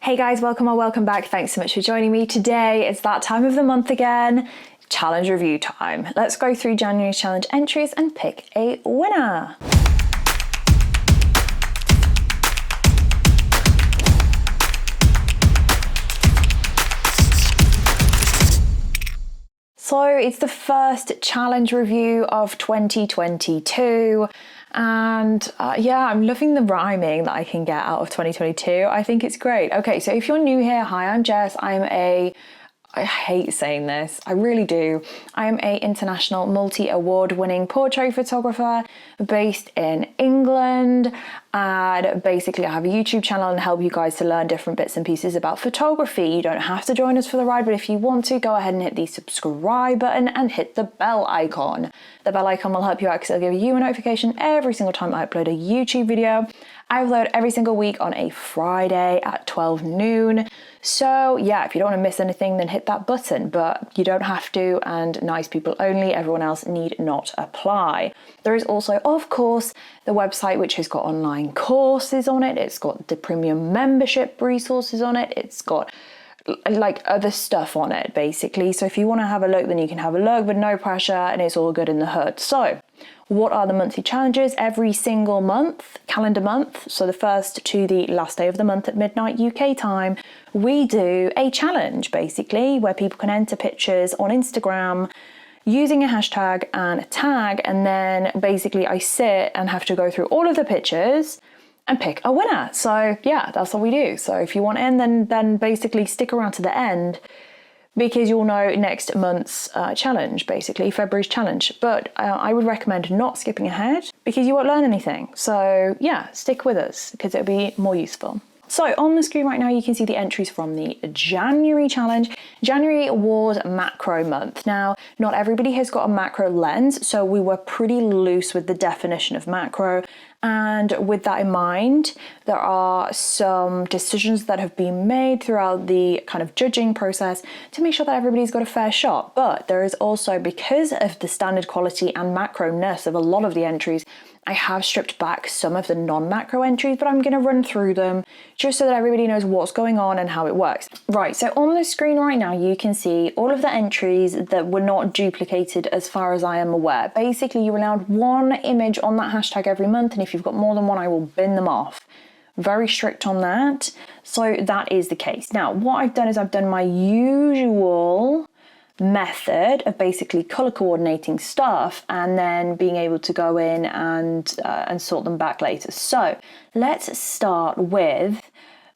Hey guys, welcome or welcome back. Thanks so much for joining me. Today it's that time of the month again, challenge review time. Let's go through January's challenge entries and pick a winner. So it's the first challenge review of 2022. And yeah, I'm loving the rhyming that I can get out of 2022. I think it's great. Okay, so if you're new here, hi, I'm Jess. I hate saying this, I really do. I am a international multi-award winning portrait photographer based in England. And basically I have a YouTube channel and help you guys to learn different bits and pieces about photography. You don't have to join us for the ride, but if you want to, go ahead and hit the subscribe button and hit the bell icon. The bell icon will help you out because it'll give you a notification every single time I upload a YouTube video. I upload every single week on a Friday at 12 noon. So yeah, if you don't want to miss anything, then hit that button, but you don't have to, and nice people only, everyone else need not apply. There is also, of course, the website, which has got online courses on it. It's got the premium membership resources on it. It's got like other stuff on it, basically. So if you want to have a look, then you can have a look, but no pressure, and it's all good in the hood. So what are the monthly challenges? Every single month, calendar month, so the first to the last day of the month at midnight UK time, we do a challenge, basically, where people can enter pictures on Instagram using a hashtag and a tag, and then basically I sit and have to go through all of the pictures and pick a winner. So yeah, that's what we do. So if you want in, then basically stick around to the end, because you'll know next month's challenge, basically February's challenge. But I would recommend not skipping ahead because you won't learn anything. So yeah, stick with us because it'll be more useful. So on the screen right now, you can see the entries from the January challenge. January was macro month. Now, not everybody has got a macro lens, so we were pretty loose with the definition of macro. And with that in mind, there are some decisions that have been made throughout the kind of judging process to make sure that everybody's got a fair shot. But there is also, because of the standard quality and macro-ness of a lot of the entries, I have stripped back some of the non-macro entries, but I'm going to run through them just so that everybody knows what's going on and how it works. Right, so on the screen right now, you can see all of the entries that were not duplicated as far as I am aware. Basically, you're allowed one image on that hashtag every month, and if you've got more than one, I will bin them off. Very strict on that. So that is the case. Now, what I've done is I've done my usual method of basically color coordinating stuff and then being able to go in and sort them back later. So let's start with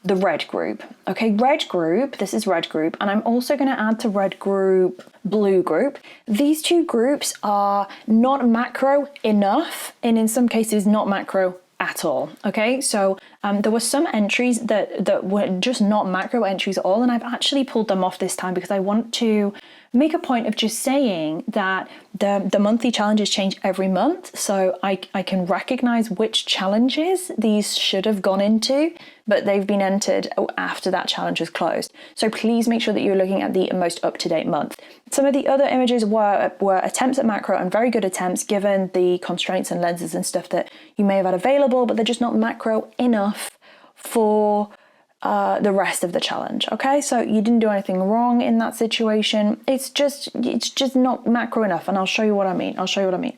the red group. Okay, red group, this is red group, and I'm also going to add to red group blue group. These two groups are not macro enough, and in some cases not macro at all. Okay, so there were some entries that were just not macro entries at all, and I've actually pulled them off this time because I want to make a point of just saying that the monthly challenges change every month, so I can recognize which challenges these should have gone into, but they've been entered after that challenge was closed. So please make sure that you're looking at the most up-to-date month. Some of the other images were attempts at macro, and very good attempts given the constraints and lenses and stuff that you may have had available, but they're just not macro enough for the rest of the challenge. Okay, so you didn't do anything wrong in that situation. It's just not macro enough, and I'll show you what I mean.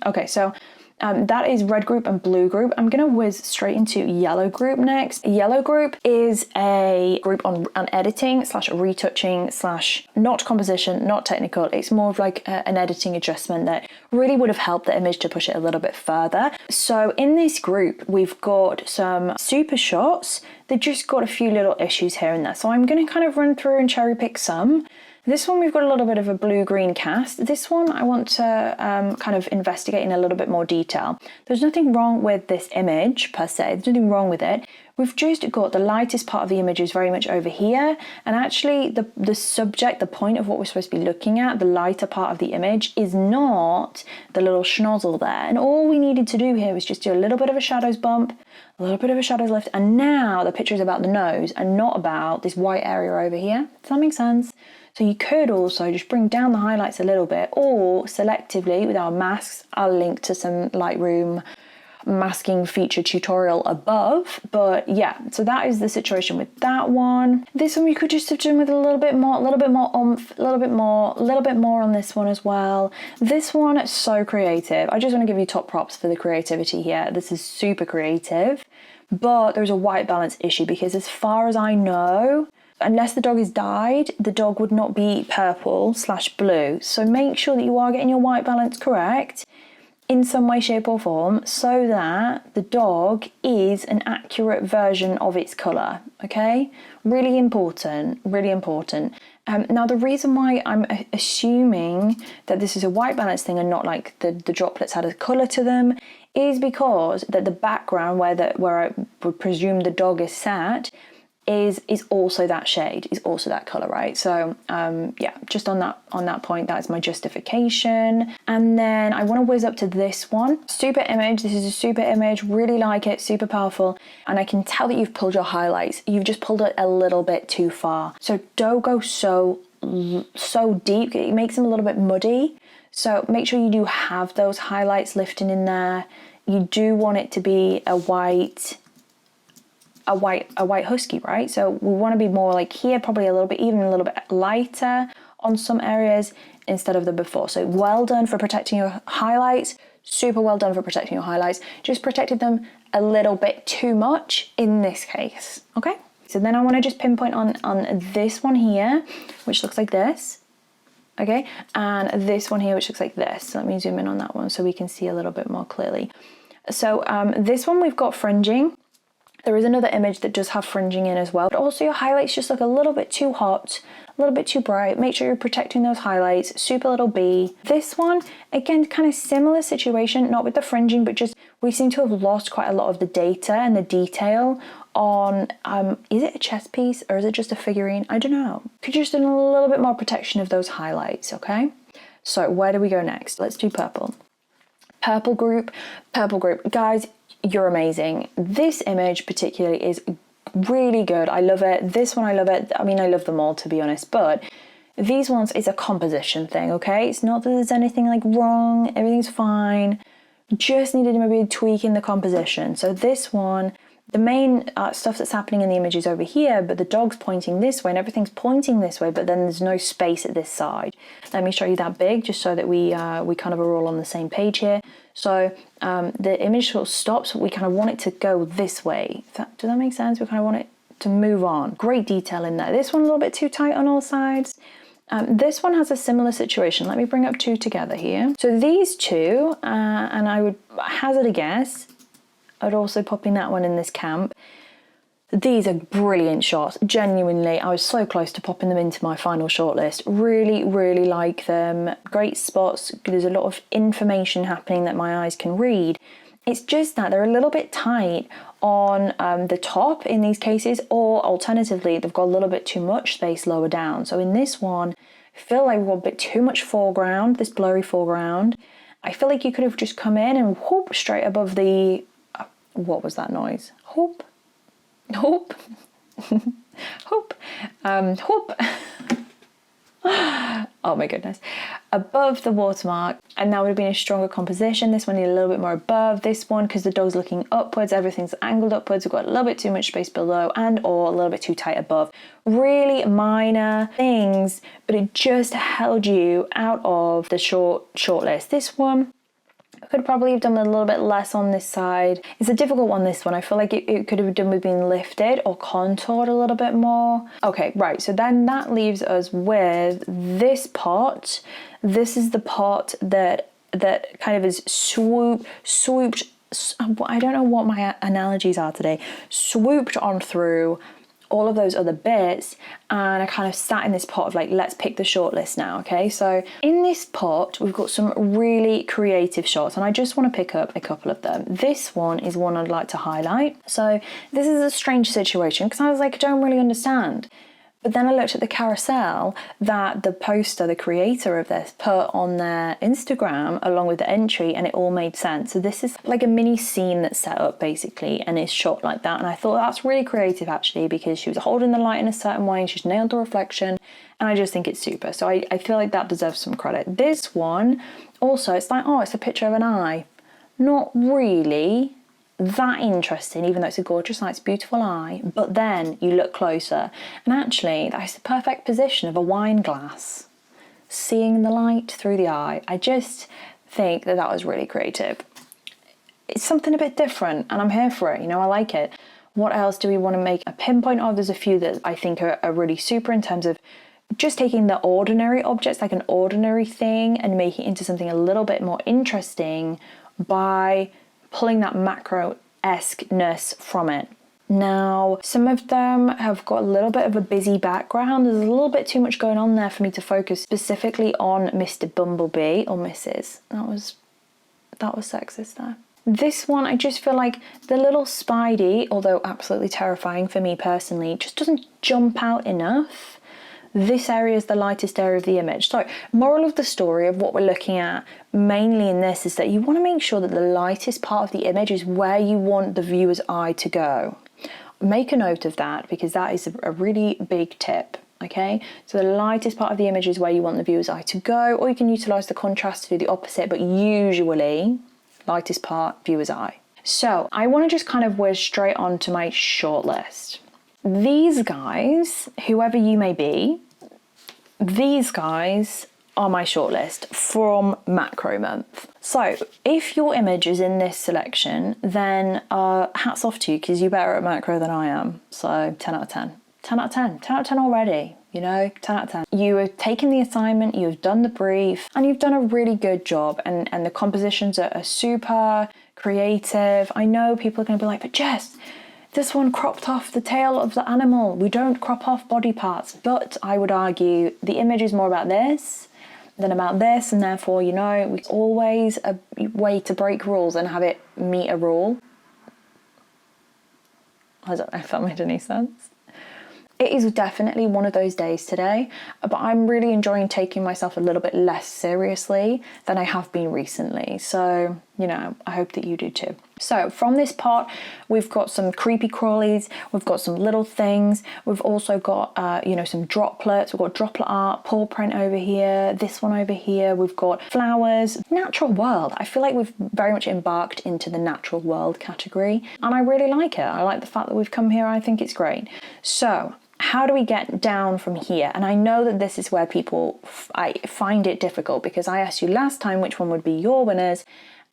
Okay, so that is red group and blue group. I'm gonna whiz straight into yellow group next. Yellow group is a group on editing / retouching / not composition, not technical. It's more of like an editing adjustment that really would have helped the image to push it a little bit further. So in this group, we've got some super shots. They've just got a few little issues here and there. So I'm gonna kind of run through and cherry pick some. This one, we've got a little bit of a blue-green cast. This one, I want to kind of investigate in a little bit more detail. There's nothing wrong with this image, per se. There's nothing wrong with it. We've just got the lightest part of the image is very much over here. And actually, the subject, the point of what we're supposed to be looking at, the lighter part of the image, is not the little schnozzle there. And all we needed to do here was just do a little bit of a shadows bump, a little bit of a shadows lift, and now the picture is about the nose and not about this white area over here. Does that make sense? So you could also just bring down the highlights a little bit, or selectively with our masks, I'll link to some Lightroom masking feature tutorial above. But yeah, so that is the situation with that one. This one we could just have done with a little bit more oomph, a little bit more on this one as well. This one is so creative. I just want to give you top props for the creativity here. This is super creative, but there's a white balance issue because as far as I know, unless the dog is dyed, the dog would not be purple/blue. So make sure that you are getting your white balance correct in some way, shape or form so that the dog is an accurate version of its colour, okay? Really important, really important. Now the reason why I'm assuming that this is a white balance thing and not like the droplets had a colour to them is because that the background where I would presume the dog is sat is also that shade, is also that color, right? So yeah, just on that point, that's my justification. And then I want to whiz up to this one. Super image. This is a super image. Really like it. Super powerful. And I can tell that you've pulled your highlights. You've just pulled it a little bit too far. So don't go so deep. It makes them a little bit muddy. So make sure you do have those highlights lifting in there. You do want it to be a white husky, right? So we want to be more like here, probably even a little bit lighter on some areas instead of the before. So well done for protecting your highlights. Super well done for protecting your highlights. Just protected them a little bit too much in this case, okay? So then I want to just pinpoint on this one here, which looks like this, okay? And this one here, which looks like this. So let me zoom in on that one so we can see a little bit more clearly. So this one we've got fringing. There is another image that does have fringing in as well, but also your highlights just look a little bit too hot, a little bit too bright. Make sure you're protecting those highlights. Super little B. This one, again, kind of similar situation, not with the fringing, but just we seem to have lost quite a lot of the data and the detail on, is it a chess piece or is it just a figurine? I don't know. Could just do a little bit more protection of those highlights, okay? So where do we go next? Let's do purple. Purple group. Guys, you're amazing. This image particularly is really good. I love it. This one, I love it. I mean, I love them all, to be honest, but these ones is a composition thing, okay? It's not that there's anything like wrong. Everything's fine. Just needed maybe a tweak in the composition. So this one, the main stuff that's happening in the image is over here, but the dog's pointing this way and everything's pointing this way, but then there's no space at this side. Let me show you that big, just so that we kind of are all on the same page here. So the image sort of stops. We kind of want it to go this way. Does that make sense? We kind of want it to move on. Great detail in there. This one a little bit too tight on all sides. This one has a similar situation. Let me bring up two together here. So these two, and I would hazard a guess, I'd also pop in that one in this camp. These are brilliant shots. Genuinely, I was so close to popping them into my final shortlist. Really, really like them. Great spots. There's a lot of information happening that my eyes can read. It's just that they're a little bit tight on the top in these cases, or alternatively, they've got a little bit too much space lower down. So in this one, I feel like we've got a bit too much foreground, this blurry foreground. I feel like you could have just come in and whoop straight above the... what was that noise? Hope? Hope? Hope? Hope? Oh my goodness. Above the watermark, and that would have been a stronger composition. This one needed a little bit more above. This one, because the dog's looking upwards, everything's angled upwards, we've got a little bit too much space below and or a little bit too tight above. Really minor things, but it just held you out of the shortlist. This one, I could probably have done a little bit less on this side. It's a difficult one, this one. I feel like it could have done with being lifted or contoured a little bit more. Okay, right, so then that leaves us with this pot. This is the pot that kind of is swooped, I don't know what my analogies are today, swooped on through all of those other bits, and I kind of sat in this pot of like, let's pick the shortlist now, okay? So in this pot, we've got some really creative shots, and I just want to pick up a couple of them. This one is one I'd like to highlight. So this is a strange situation because I was like, I don't really understand. But then I looked at the carousel that the poster, the creator of this, put on their Instagram along with the entry, and it all made sense. So this is like a mini scene that's set up basically, and it's shot like that. And I thought that's really creative actually, because she was holding the light in a certain way and she's nailed the reflection, and I just think it's super. So I feel like that deserves some credit. This one also, it's like, oh, it's a picture of an eye. not really that interesting, even though it's a gorgeous eye, it's a beautiful eye. But then you look closer, and actually that is the perfect position of a wine glass, seeing the light through the eye. I just think that was really creative. It's something a bit different, and I'm here for it. I like it. What else do we want to make a pinpoint of? There's a few that I think are really super in terms of just taking the ordinary objects, like an ordinary thing, and making it into something a little bit more interesting by pulling that macro-esque-ness from it. Now, some of them have got a little bit of a busy background. There's a little bit too much going on there for me to focus specifically on Mr. Bumblebee or Mrs. That was sexist there. This one, I just feel like the little Spidey, although absolutely terrifying for me personally, just doesn't jump out enough. This area is the lightest area of the image. So, moral of the story of what we're looking at mainly in this is that you want to make sure that the lightest part of the image is where you want the viewer's eye to go. Make a note of that, because that is a really big tip. Okay, so the lightest part of the image is where you want the viewer's eye to go, or you can utilize the contrast to do the opposite, but usually lightest part, viewer's eye. So I want to just kind of whiz straight on to my shortlist. These guys, whoever you may be, these guys are my shortlist from Macro Month. So if your image is in this selection, then hats off to you, because you're better at macro than I am. So 10 out of 10. 10 out of 10. 10 out of 10 already. 10 out of 10. You have taken the assignment, you've done the brief, and you've done a really good job. And the compositions are super creative. I know people are going to be like, but Jess, this one cropped off the tail of the animal. We don't crop off body parts. But I would argue the image is more about this than about this, and therefore, it's always a way to break rules and have it meet a rule. I don't know if that made any sense. It is definitely one of those days today, but I'm really enjoying taking myself a little bit less seriously than I have been recently. So, I hope that you do too. So from this pot, we've got some creepy crawlies, we've got some little things, we've also got, some droplets, we've got droplet art, paw print over here, this one over here, we've got flowers, natural world. I feel like we've very much embarked into the natural world category, and I really like it. I like the fact that we've come here. I think it's great. So how do we get down from here? And I know that this is where I find it difficult, because I asked you last time which one would be your winners,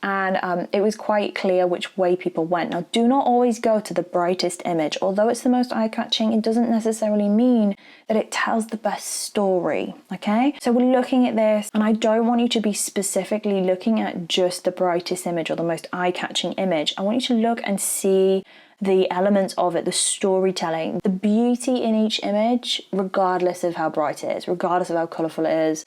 and it was quite clear which way people went. Now, do not always go to the brightest image. Although it's the most eye-catching, it doesn't necessarily mean that it tells the best story, okay? So we're looking at this, and I don't want you to be specifically looking at just the brightest image or the most eye-catching image. I want you to look and see the elements of it, the storytelling, the beauty in each image, regardless of how bright it is, regardless of how colourful it is,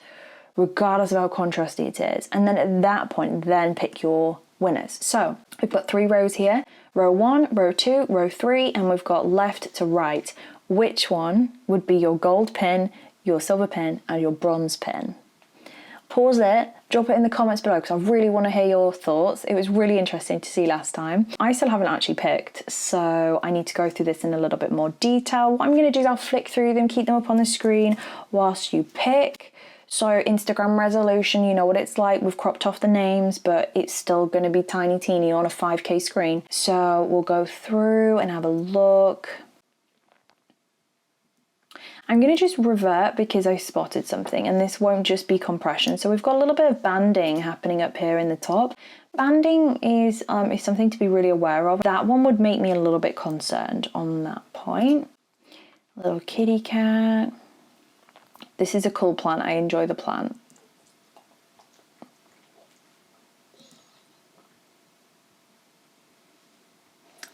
regardless of how contrasty it is. And then at that point, then pick your winners. So we've got 3 rows here, row 1, row 2, row 3, and we've got left to right. Which one would be your gold pin, your silver pin, and your bronze pin? Pause it, drop it in the comments below, because I really want to hear your thoughts. It was really interesting to see last time. I still haven't actually picked, so I need to go through this in a little bit more detail. What I'm going to do is I'll flick through them, keep them up on the screen whilst you pick. So Instagram resolution, you know what it's like. We've cropped off the names, but it's still going to be tiny teeny on a 5K screen. So we'll go through and have a look. I'm going to just revert because I spotted something, and this won't just be compression. So we've got a little bit of banding happening up here in the top. Banding is something to be really aware of. That one would make me a little bit concerned on that point. A little kitty cat. This is a cool plant. I enjoy the plant.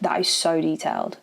That is so detailed.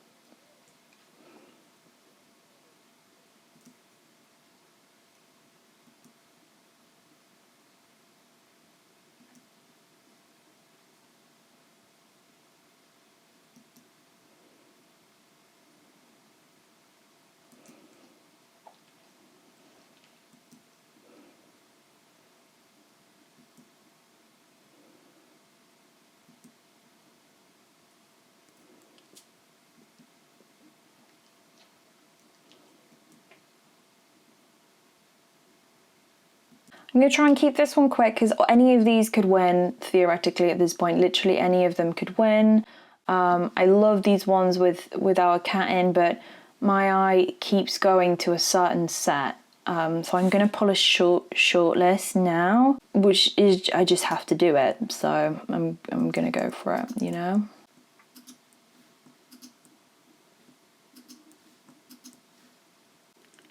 I'm going to try and keep this one quick because any of these could win, theoretically, at this point. Literally any of them could win. I love these ones with our cat in, but my eye keeps going to a certain set. So I'm going to pull a short list now, which is, I just have to do it. So I'm going to go for it, you know?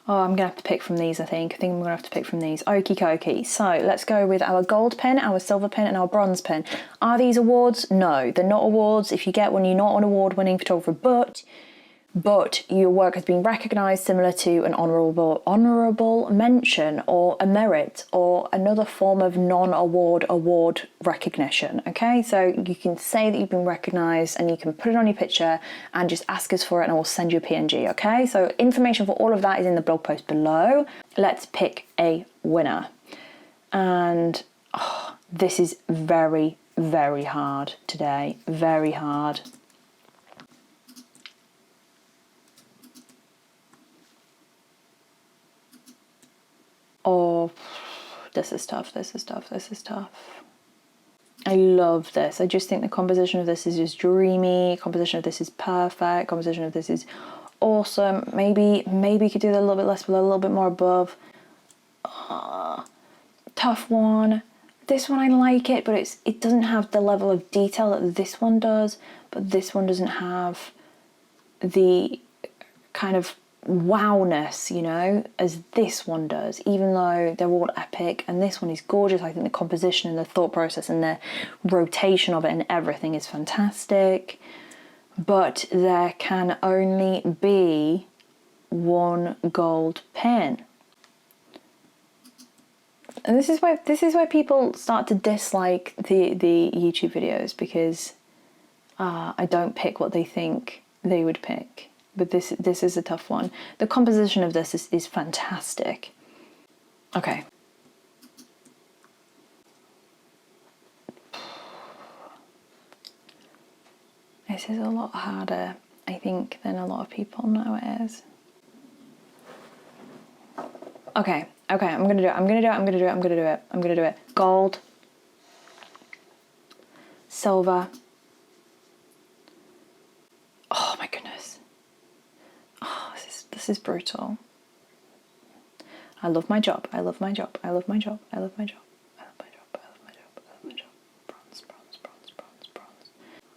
Oh, I'm going to have to pick from these, I think. I'm going to have to pick from these. Okie dokie. So let's go with our gold pin, our silver pin, and our bronze pin. Are these awards? No, they're not awards. If you get one, you're not an award-winning photographer, but your work has been recognised, similar to an honourable mention or a merit or another form of non-award recognition. Okay, so you can say that you've been recognised and you can put it on your picture and just ask us for it and I will send you a PNG. Okay, so information for all of that is in the blog post below. Let's pick a winner. And this is very, very hard today. Very hard. Oh, this is tough. I love this. I just think the composition of this is just dreamy. Composition of this is perfect. Composition of this is awesome. Maybe you could do that a little bit less below, a little bit more above. Tough one. This one I like it, but it doesn't have the level of detail that this one does. But this one doesn't have the kind of wowness, you know, as this one does, even though they're all epic. And this one is gorgeous. I think the composition and the thought process and the rotation of it and everything is fantastic. But there can only be one gold pin. And this is where people start to dislike the YouTube videos, because I don't pick what they think they would pick. But this is a tough one. The composition of this is fantastic. Okay. This is a lot harder, I think, than a lot of people know it is. Okay, I'm gonna do it. Gold, silver. Oh my goodness. Oh, this is brutal. I love my job. Bronze.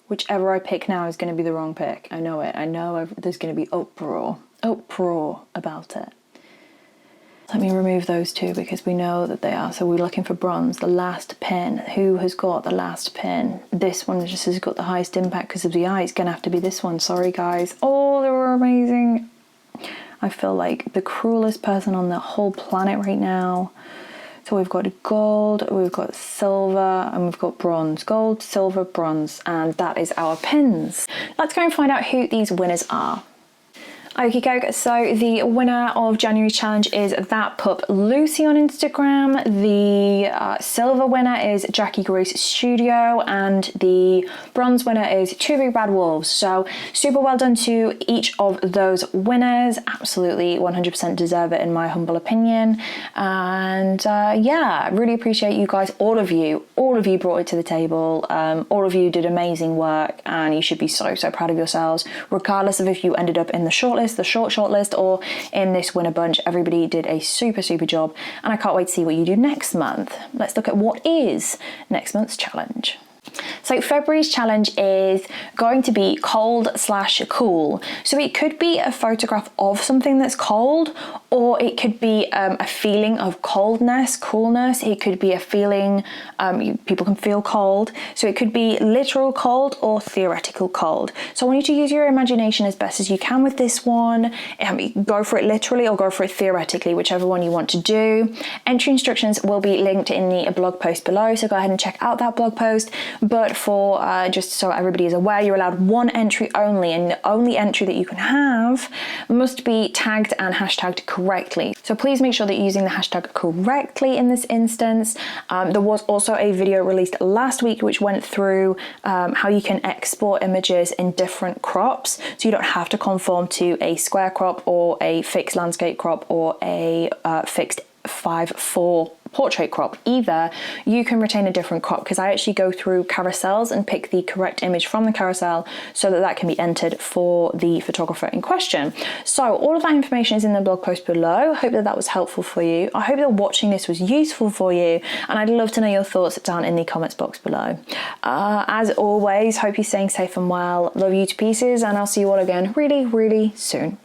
Whichever I pick now is going to be the wrong pick. I know it. There's going to be uproar about it. Let me remove those two because we know that they are. So we're looking for bronze, the last pin. Who has got the last pin? This one just has got the highest impact because of the eye. It's going to have to be this one. Sorry, guys. Oh, they were amazing. I feel like the cruelest person on the whole planet right now. So we've got gold, we've got silver, and we've got bronze. Gold, silver, bronze, and that is our pins. Let's go and find out who these winners are. Okay, go. So the winner of January's challenge is That Pup Lucy on Instagram. The silver winner is Jackie Grace Studio, and the bronze winner is Two Big Bad Wolves. So super well done to each of those winners. Absolutely 100% deserve it in my humble opinion. And yeah, really appreciate you guys. All of you brought it to the table. All of you did amazing work, and you should be so proud of yourselves, regardless of if you ended up in the shortlist, the shortlist, or in this winner bunch. Everybody did a super job, and I can't wait to see what you do next month. Let's look at what is next month's challenge. So February's challenge is going to be cold/cool. So it could be a photograph of something that's cold, or it could be a feeling of coolness. It could be a feeling, people can feel cold. So it could be literal cold or theoretical cold. So I want you to use your imagination as best as you can with this one. Go for it literally or go for it theoretically, whichever one you want to do. Entry instructions will be linked in the blog post below, so go ahead and check out that blog post. But for just so everybody is aware, you're allowed one entry only, and the only entry that you can have must be tagged and hashtagged correctly. So please make sure that you're using the hashtag correctly in this instance. There was also a video released last week which went through how you can export images in different crops, so you don't have to conform to a square crop or a fixed landscape crop or a fixed 5:4 portrait crop. Either you can retain a different crop, because I actually go through carousels and pick the correct image from the carousel so that that can be entered for the photographer in question. So all of that information is in the blog post below. I hope that that was helpful for you. I hope that watching this was useful for you, and I'd love to know your thoughts down in the comments box below. As always, hope you're staying safe and well. Love you to pieces, and I'll see you all again really, really soon.